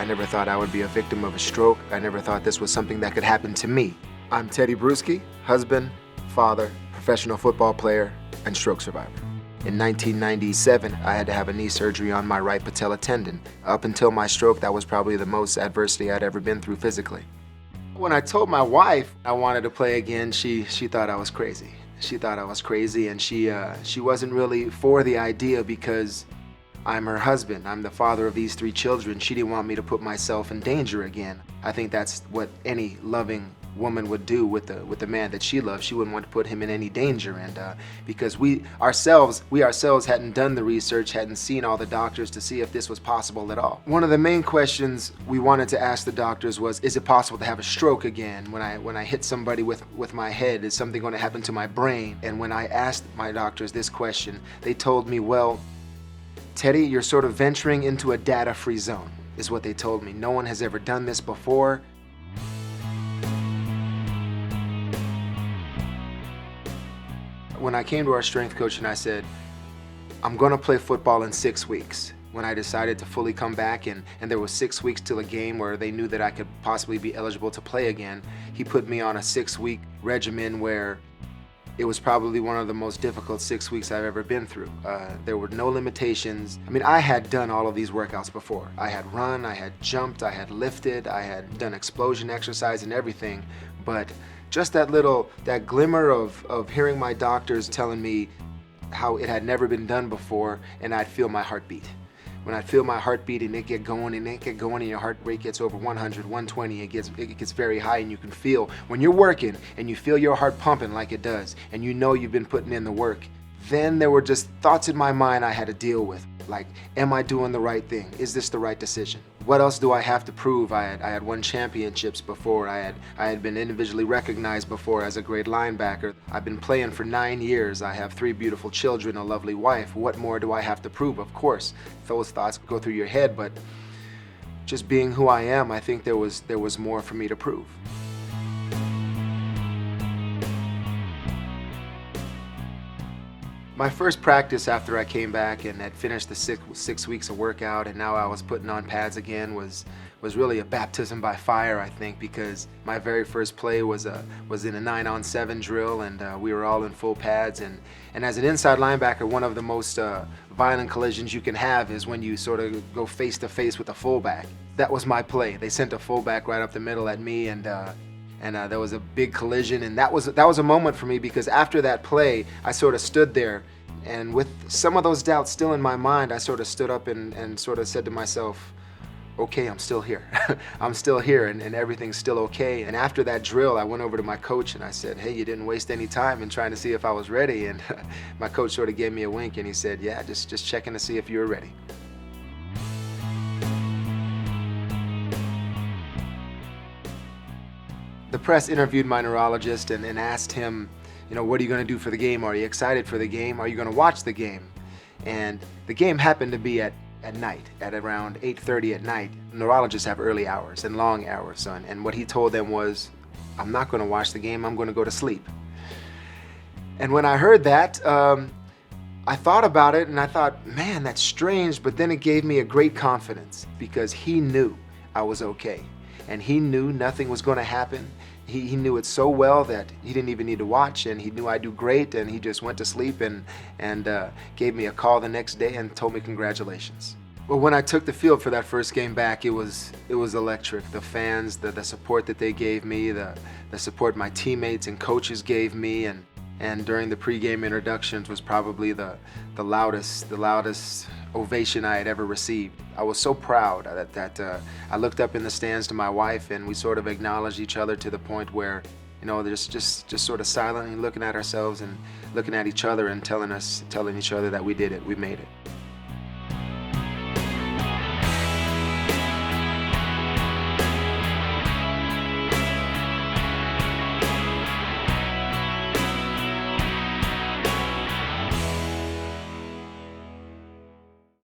never thought I would be a victim of a stroke. I never thought this was something that could happen to me. I'm Tedy Bruschi, husband, father, professional football player, and stroke survivor. In 1997, I had to have a knee surgery on my right patella tendon. Up until my stroke, that was probably the most adversity I'd ever been through physically. When I told my wife I wanted to play again, she thought I was crazy. She thought I was crazy, and she wasn't really for the idea because I'm her husband. I'm the father of these 3 children. She didn't want me to put myself in danger again. I think that's what any loving woman would do with the man that she loves. She wouldn't want to put him in any danger, and because we ourselves hadn't done the research, hadn't seen all the doctors to see if this was possible at all. One of the main questions we wanted to ask the doctors was, is it possible to have a stroke again? When I hit somebody with my head, is something going to happen to my brain? And when I asked my doctors this question, they told me, well, Tedy, you're sort of venturing into a data-free zone, is what they told me. No one has ever done this before. When I came to our strength coach and I said, I'm going to play football in 6 weeks, when I decided to fully come back, and there was 6 weeks till a game where they knew that I could possibly be eligible to play again, he put me on a 6-week regimen where it was probably one of the most difficult 6 weeks I've ever been through. There were no limitations. I mean, I had done all of these workouts before. I had run, I had jumped, I had lifted, I had done explosion exercise and everything, but just that glimmer of hearing my doctors telling me how it had never been done before, and I'd feel my heartbeat. When I'd feel my heartbeat and it get going and your heart rate gets over 100, 120, it gets very high, and you can feel when you're working and you feel your heart pumping like it does, and you know you've been putting in the work. Then there were just thoughts in my mind I had to deal with, like, am I doing the right thing? Is this the right decision? What else do I have to prove? I had won championships before. I had been individually recognized before as a great linebacker. I've been playing for 9 years. I have 3 beautiful children, a lovely wife. What more do I have to prove? Of course, those thoughts go through your head, but just being who I am, I think there was more for me to prove. My first practice after I came back and had finished the 6 weeks of workout, and now I was putting on pads again, was really a baptism by fire, I think, because my very first play was in a 9-on-7 drill, and we were all in full pads. And as an inside linebacker, one of the most violent collisions you can have is when you sort of go face to face with a fullback. That was my play. They sent a fullback right up the middle at me, and there was a big collision, and that was a moment for me, because after that play, I sort of stood there, and with some of those doubts still in my mind, I sort of stood up and sort of said to myself, okay, I'm still here. I'm still here, and everything's still okay. And after that drill, I went over to my coach and I said, hey, you didn't waste any time in trying to see if I was ready. And my coach sort of gave me a wink and he said, yeah, just checking to see if you were ready. The press interviewed my neurologist and asked him, you know, what are you going to do for the game? Are you excited for the game? Are you going to watch the game? And the game happened to be at night, at around 8:30 at night. Neurologists have early hours and long hours, son. And what he told them was, I'm not going to watch the game, I'm going to go to sleep. And when I heard that, I thought about it and I thought, man, that's strange, but then it gave me a great confidence, because he knew I was okay. And he knew nothing was going to happen. He knew it so well that he didn't even need to watch, and he knew I'd do great, and he just went to sleep and gave me a call the next day and told me congratulations. Well, when I took the field for that first game back, it was electric. The fans, the support that they gave me, the support my teammates and coaches gave me, and during the pregame introductions was probably the loudest ovation I had ever received. I was so proud that I looked up in the stands to my wife, and we sort of acknowledged each other to the point where, you know, just sort of silently looking at ourselves and looking at each other and telling each other that we did it, we made it.